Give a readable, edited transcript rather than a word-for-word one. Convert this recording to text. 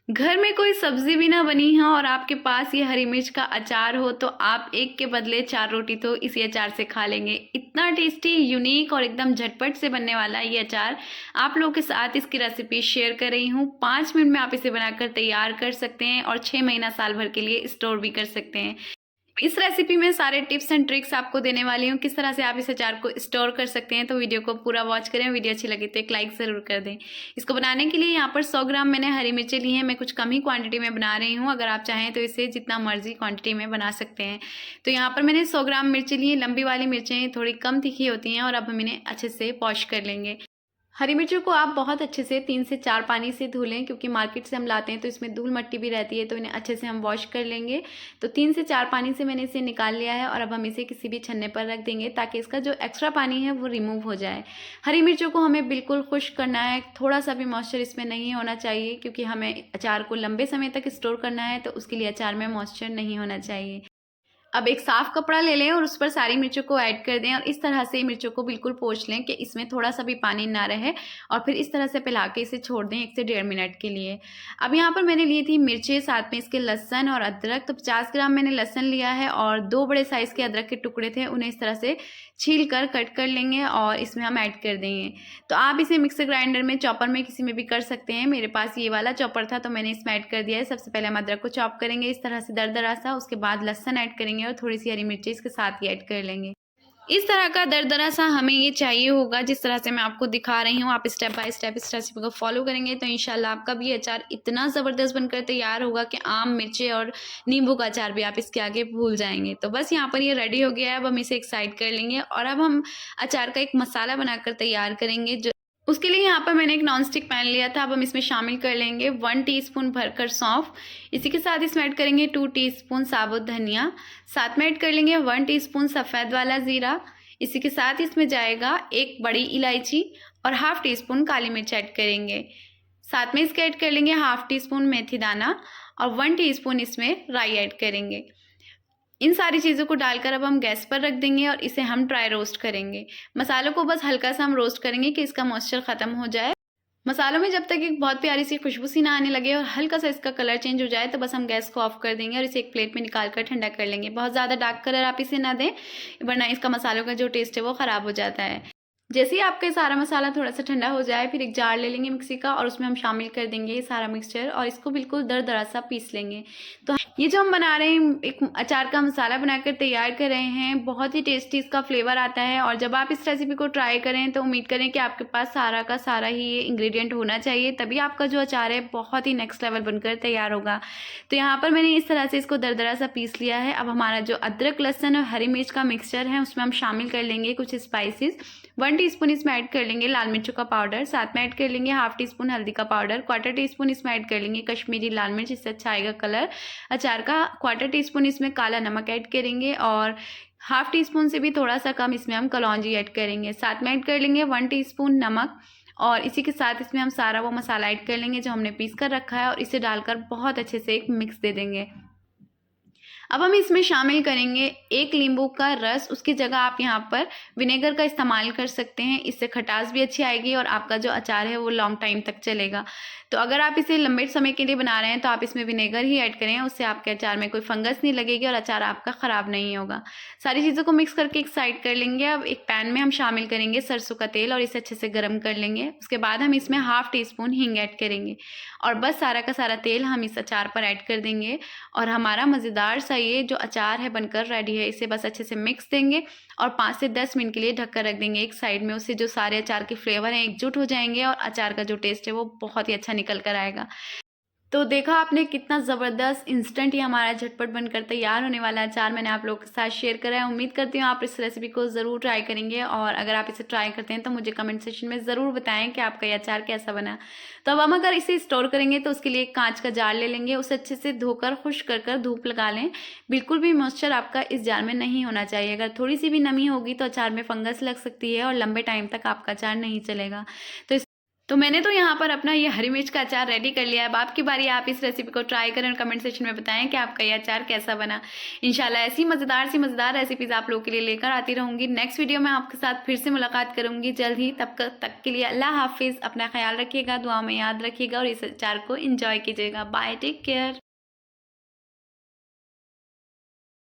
घर में कोई सब्जी भी ना बनी हो और आपके पास ये हरी मिर्च का अचार हो तो आप एक के बदले 4 रोटी तो इसी अचार से खा लेंगे। इतना टेस्टी, यूनिक और एकदम झटपट से बनने वाला ये अचार आप लोगों के साथ इसकी रेसिपी शेयर कर रही हूँ। 5 मिनट में आप इसे बनाकर तैयार कर सकते हैं और 6 महीना साल भर के लिए स्टोर भी कर सकते हैं। इस रेसिपी में सारे टिप्स एंड ट्रिक्स आपको देने वाली हूँ किस तरह से आप इस अचार को स्टोर कर सकते हैं। तो वीडियो को पूरा वॉच करें। वीडियो अच्छी लगे तो एक लाइक ज़रूर कर दें। इसको बनाने के लिए यहाँ पर 100 ग्राम मैंने हरी मिर्चें ली हैं। मैं कुछ कम ही क्वांटिटी में बना रही हूँ, अगर आप चाहें तो इसे जितना मर्जी क्वांटिटी में बना सकते हैं। तो यहाँ पर मैंने 100 ग्राम मिर्चें ली हैं। लंबी वाली मिर्चें थोड़ी कम तीखी होती हैं और अब हम इन्हें अच्छे से वॉश कर लेंगे। हरी मिर्चों को आप बहुत अच्छे से 3 से 4 पानी से धो लें, क्योंकि मार्केट से हम लाते हैं तो इसमें धूल मिट्टी भी रहती है, तो इन्हें अच्छे से हम वॉश कर लेंगे। तो 3 से 4 पानी से मैंने इसे निकाल लिया है और अब हम इसे किसी भी छन्ने पर रख देंगे ताकि इसका जो एक्स्ट्रा पानी है वो रिमूव हो जाए। हरी मिर्चों को हमें बिल्कुल खुश्क करना है, थोड़ा सा भी मॉइस्चर इसमें नहीं होना चाहिए, क्योंकि हमें अचार को लंबे समय तक स्टोर करना है, तो उसके लिए अचार में मॉइस्चर नहीं होना चाहिए। अब एक साफ कपड़ा ले लें और उस पर सारी मिर्चों को ऐड कर दें और इस तरह से मिर्चों को बिल्कुल पोंछ लें कि इसमें थोड़ा सा भी पानी ना रहे, और फिर इस तरह से पिला के इसे छोड़ दें 1 से 1.5 मिनट के लिए। अब यहाँ पर मैंने ली थी मिर्चें, साथ में इसके लहसुन और अदरक। तो 50 ग्राम मैंने लहसुन लिया है और 2 बड़े साइज़ के अदरक के टुकड़े थे, उन्हें इस तरह से छील कर कट कर लेंगे और इसमें हम ऐड कर देंगे। तो आप इसे मिक्सर ग्राइंडर में, चॉपर में, किसी में भी कर सकते हैं। मेरे पास ये वाला चॉपर था तो मैंने इसमें ऐड कर दिया है। सबसे पहले हम अदरक को चॉप करेंगे इस तरह से दरदरा सा, उसके बाद लहसुन ऐड करेंगे और थोड़ी सी हरी मिर्ची इसके साथ ही ऐड कर लेंगे। इस तरह का दरदरा सा हमें ये चाहिए होगा, जिस तरह से मैं आपको दिखा रही हूँ। आप स्टेप बाय स्टेप इस रेसिपी को फॉलो करेंगे तो इंशाल्लाह आपका भी अचार इतना ज़बरदस्त बनकर तैयार होगा कि आम, मिर्ची और नींबू का अचार भी आप इसके आगे भूल जाएंगे। तो बस यहाँ पर ये रेडी हो गया है। अब हम इसे एक साइड कर लेंगे और अब हम अचार का एक मसाला बनाकर तैयार करेंगे। जो उसके लिए यहाँ पर मैंने एक नॉन स्टिक पैन लिया था। अब हम इसमें शामिल कर लेंगे 1 टीस्पून भरकर सौंफ। इसी के साथ इसमें ऐड करेंगे 2 टीस्पून साबुत धनिया। साथ में ऐड कर लेंगे 1 टीस्पून सफ़ेद वाला ज़ीरा। इसी के साथ इसमें जाएगा 1 बड़ी इलायची और ½ टीस्पून काली मिर्च ऐड करेंगे। साथ में इसके ऐड कर लेंगे ½ टीस्पून मेथी दाना और 1 टीस्पून इसमें राई ऐड करेंगे। इन सारी चीज़ों को डालकर अब हम गैस पर रख देंगे और इसे हम ड्राई रोस्ट करेंगे। मसालों को बस हल्का सा हम रोस्ट करेंगे कि इसका मॉइस्चर ख़त्म हो जाए। मसालों में जब तक एक बहुत प्यारी सी खुशबू सी ना आने लगे और हल्का सा इसका कलर चेंज हो जाए तो बस हम गैस को ऑफ कर देंगे और इसे एक प्लेट में निकाल कर ठंडा कर लेंगे। बहुत ज़्यादा डार्क कलर आप इसे ना दें, वरना इसका मसालों का जो टेस्ट है वो ख़राब हो जाता है। जैसे ही आपका सारा मसाला थोड़ा सा ठंडा हो जाए, फिर एक जार ले लेंगे मिक्सी का और उसमें हम शामिल कर देंगे ये सारा मिक्सचर और इसको बिल्कुल दरदरा सा पीस लेंगे। तो ये जो हम बना रहे हैं, एक अचार का मसाला बनाकर तैयार कर रहे हैं, बहुत ही टेस्टी इसका फ्लेवर आता है। और जब आप इस रेसिपी को ट्राई करें तो उम्मीद करें कि आपके पास सारा का सारा ही ये इंग्रेडिएंट होना चाहिए, तभी आपका जो अचार है बहुत ही नेक्स्ट लेवल बनकर तैयार होगा। तो यहाँ पर मैंने इस तरह से इसको दरदरा सा पीस लिया है। अब हमारा जो अदरक, लहसुन और हरी मिर्च का मिक्सचर है उसमें हम शामिल कर लेंगे कुछ स्पाइसेस। 1 टीस्पून इसमें ऐड कर लेंगे लाल मिर्चों का पाउडर। साथ में ऐड कर लेंगे ½ टीस्पून हल्दी का पाउडर। 1/4 टीस्पून इसमें ऐड कर लेंगे कश्मीरी लाल मिर्च, इससे अच्छा आएगा कलर अचार का। 1/4 टीस्पून इसमें काला नमक ऐड करेंगे और ½ टीस्पून से भी थोड़ा सा कम इसमें हम कलौंजी ऐड करेंगे। साथ में ऐड कर लेंगे 1 टीस्पून नमक और इसी के साथ इसमें हम सारा वो मसाला ऐड कर लेंगे जो हमने पीस कर रखा है और इसे डालकर बहुत अच्छे से एक मिक्स दे देंगे। अब हम इसमें शामिल करेंगे 1 नींबू का रस। उसकी जगह आप यहाँ पर विनेगर का इस्तेमाल कर सकते हैं, इससे खटास भी अच्छी आएगी और आपका जो अचार है वो लॉन्ग टाइम तक चलेगा। तो अगर आप इसे लंबे समय के लिए बना रहे हैं तो आप इसमें विनेगर ही ऐड करें, उससे आपके अचार में कोई फंगस नहीं लगेगी और अचार आपका ख़राब नहीं होगा। सारी चीज़ों को मिक्स करके एक साइड कर लेंगे। अब एक पैन में हम शामिल करेंगे सरसों का तेल और इसे अच्छे से गर्म कर लेंगे। उसके बाद हम इसमें ½ टीस्पून हींग ऐड करेंगे और बस सारा का सारा तेल हम इस अचार पर ऐड कर देंगे और हमारा मज़ेदार सा ये जो अचार है बनकर रेडी है। इसे बस अच्छे से मिक्स देंगे और 5 से 10 मिनट के लिए ढककर रख देंगे एक साइड में। उससे जो सारे अचार के फ्लेवर हैं एकजुट हो जाएंगे और अचार का जो टेस्ट है वो बहुत ही अच्छा निकल कर आएगा। तो देखा आपने कितना ज़बरदस्त इंस्टेंट ही हमारा झटपट बनकर तैयार होने वाला अचार मैंने आप लोगों के साथ शेयर करा है। उम्मीद करती हूँ आप इस रेसिपी को ज़रूर ट्राई करेंगे और अगर आप इसे ट्राई करते हैं तो मुझे कमेंट सेक्शन में ज़रूर बताएं कि आपका ये अचार कैसा बना। तो अब हम अगर इसे स्टोर करेंगे तो उसके लिए एक कांच का जार ले लेंगे, उसे अच्छे से धोकर खुश्क कर धूप लगा लें। बिल्कुल भी मॉइस्चर आपका इस जार में नहीं होना चाहिए, अगर थोड़ी सी भी नमी होगी तो अचार में फंगस लग सकती है और लंबे टाइम तक आपका अचार नहीं चलेगा। तो तो मैंने तो यहाँ पर अपना ये हरी मिर्च का अचार रेडी कर लिया है। अब आपकी बारी, आप इस रेसिपी को ट्राई करें और कमेंट सेक्शन में बताएं कि आपका ये अचार कैसा बना। इंशाल्लाह ऐसी मज़ेदार रेसिपीज़ आप लोगों के लिए लेकर आती रहूँगी। नेक्स्ट वीडियो में आपके साथ फिर से मुलाकात करूँगी जल्द ही। तब तक के लिए अल्लाह हाफिज़, अपना ख्याल रखिएगा, दुआ में याद रखिएगा और इस अचार को इंजॉय कीजिएगा। Bye, take care.